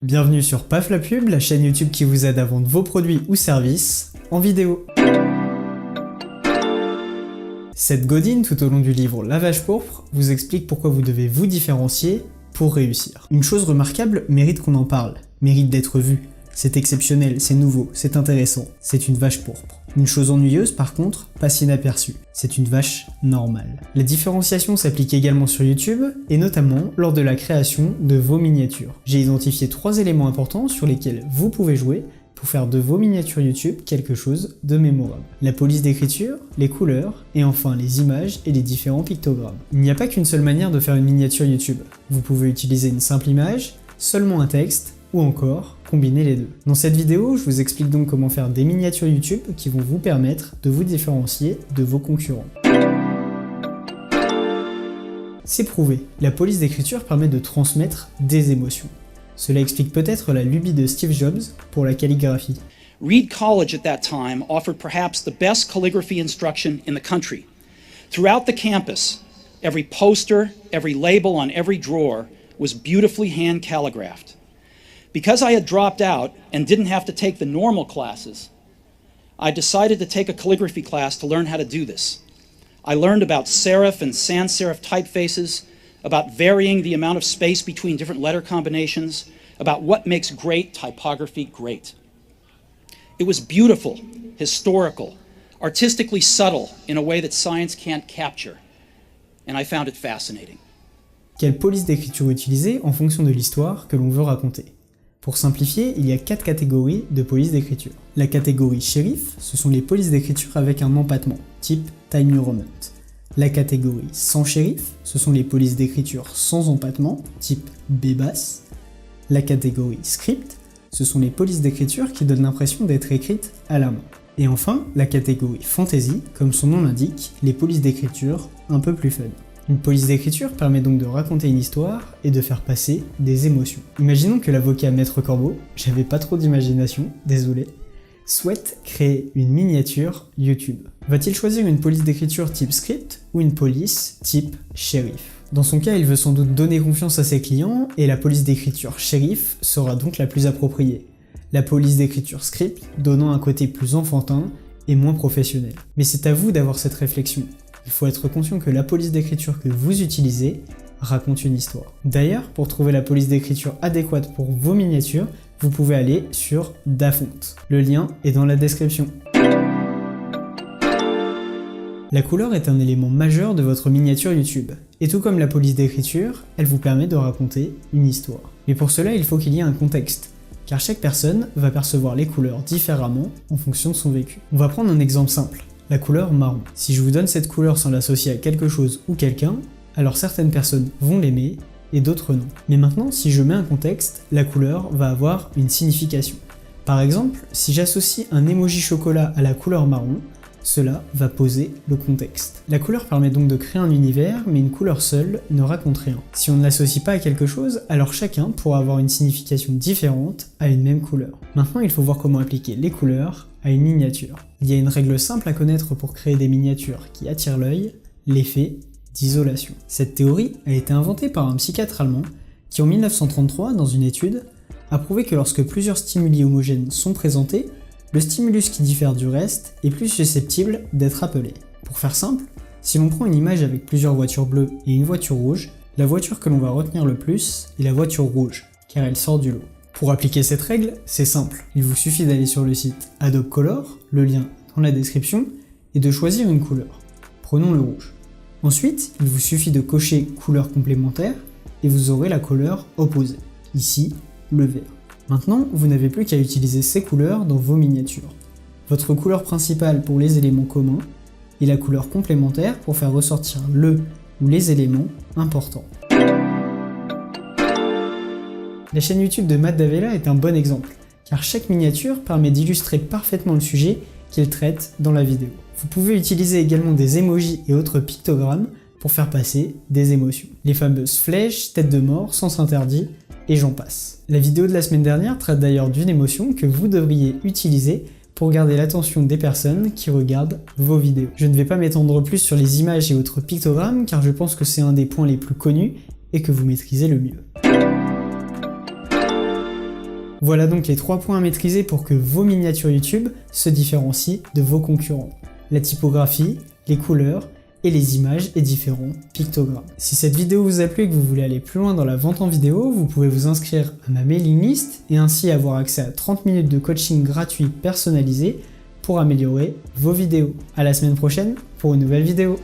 Bienvenue sur PAF la pub, la chaîne YouTube qui vous aide à vendre vos produits ou services en vidéo. Seth Godin, tout au long du livre Lavage pourpre, vous explique pourquoi vous devez vous différencier pour réussir. Une chose remarquable mérite qu'on en parle, mérite d'être vue. C'est exceptionnel, c'est nouveau, c'est intéressant, c'est une vache pourpre. Une chose ennuyeuse par contre, passe inaperçue, c'est une vache normale. La différenciation s'applique également sur YouTube, et notamment lors de la création de vos miniatures. J'ai identifié 3 éléments importants sur lesquels vous pouvez jouer pour faire de vos miniatures YouTube quelque chose de mémorable. La police d'écriture, les couleurs, et enfin les images et les différents pictogrammes. Il n'y a pas qu'une seule manière de faire une miniature YouTube. Vous pouvez utiliser une simple image, seulement un texte, ou encore combiner les deux. Dans cette vidéo, je vous explique donc comment faire des miniatures YouTube qui vont vous permettre de vous différencier de vos concurrents. C'est prouvé, la police d'écriture permet de transmettre des émotions. Cela explique peut-être la lubie de Steve Jobs pour la calligraphie. Reed College at that time offered perhaps the best calligraphy instruction in the country. Throughout the campus, every poster, every label on every drawer was beautifully hand calligraphed. Because I had dropped out and didn't have to take the normal classes, I decided to take a calligraphy class to learn how to do this. I learned about serif and sans serif typefaces, about varying the amount of space between different letter combinations, about what makes great typography great. It was beautiful, historical, artistically subtle in a way that science can't capture, and I found it fascinating. Quelle police d'écriture utiliser en fonction de l'histoire que l'on veut raconter? Pour simplifier, il y a 4 catégories de police d'écriture. La catégorie shérif, ce sont les polices d'écriture avec un empattement, type Time New Roman. La catégorie sans shérif, ce sont les polices d'écriture sans empattement, type Bébas. La catégorie script, ce sont les polices d'écriture qui donnent l'impression d'être écrites à la main. Et enfin, la catégorie fantasy, comme son nom l'indique, les polices d'écriture un peu plus fun. Une police d'écriture permet donc de raconter une histoire et de faire passer des émotions. Imaginons que l'avocat Maître Corbeau, j'avais pas trop d'imagination, désolé, souhaite créer une miniature YouTube. Va-t-il choisir une police d'écriture type script ou une police type shérif? Dans son cas, il veut sans doute donner confiance à ses clients et la police d'écriture shérif sera donc la plus appropriée. La police d'écriture script donnant un côté plus enfantin et moins professionnel. Mais c'est à vous d'avoir cette réflexion. Il faut être conscient que la police d'écriture que vous utilisez raconte une histoire. D'ailleurs, pour trouver la police d'écriture adéquate pour vos miniatures, vous pouvez aller sur Dafont. Le lien est dans la description. La couleur est un élément majeur de votre miniature YouTube. Et tout comme la police d'écriture, elle vous permet de raconter une histoire. Mais pour cela, il faut qu'il y ait un contexte, car chaque personne va percevoir les couleurs différemment en fonction de son vécu. On va prendre un exemple simple. La couleur marron. Si je vous donne cette couleur sans l'associer à quelque chose ou quelqu'un, alors certaines personnes vont l'aimer et d'autres non. Mais maintenant, si je mets un contexte, la couleur va avoir une signification. Par exemple, si j'associe un emoji chocolat à la couleur marron, cela va poser le contexte. La couleur permet donc de créer un univers, mais une couleur seule ne raconte rien. Si on ne l'associe pas à quelque chose, alors chacun pourra avoir une signification différente à une même couleur. Maintenant, il faut voir comment appliquer les couleurs à une miniature. Il y a une règle simple à connaître pour créer des miniatures qui attirent l'œil, l'effet d'isolation. Cette théorie a été inventée par un psychiatre allemand qui en 1933, dans une étude, a prouvé que lorsque plusieurs stimuli homogènes sont présentés, le stimulus qui diffère du reste est plus susceptible d'être appelé. Pour faire simple, si l'on prend une image avec plusieurs voitures bleues et une voiture rouge, la voiture que l'on va retenir le plus est la voiture rouge, car elle sort du lot. Pour appliquer cette règle, c'est simple. Il vous suffit d'aller sur le site Adobe Color, le lien dans la description, et de choisir une couleur. Prenons le rouge. Ensuite, il vous suffit de cocher couleur complémentaire et vous aurez la couleur opposée. Ici, le vert. Maintenant, vous n'avez plus qu'à utiliser ces couleurs dans vos miniatures. Votre couleur principale pour les éléments communs et la couleur complémentaire pour faire ressortir le ou les éléments importants. La chaîne YouTube de Matt D'Avella est un bon exemple, car chaque miniature permet d'illustrer parfaitement le sujet qu'il traite dans la vidéo. Vous pouvez utiliser également des emojis et autres pictogrammes pour faire passer des émotions. Les fameuses flèches, têtes de mort, sens interdit, et j'en passe. La vidéo de la semaine dernière traite d'ailleurs d'une émotion que vous devriez utiliser pour garder l'attention des personnes qui regardent vos vidéos. Je ne vais pas m'étendre plus sur les images et autres pictogrammes car je pense que c'est un des points les plus connus et que vous maîtrisez le mieux. Voilà donc les 3 points à maîtriser pour que vos miniatures YouTube se différencient de vos concurrents. La typographie, les couleurs et les images et différents pictogrammes. Si cette vidéo vous a plu et que vous voulez aller plus loin dans la vente en vidéo, vous pouvez vous inscrire à ma mailing list et ainsi avoir accès à 30 minutes de coaching gratuit personnalisé pour améliorer vos vidéos. À la semaine prochaine pour une nouvelle vidéo.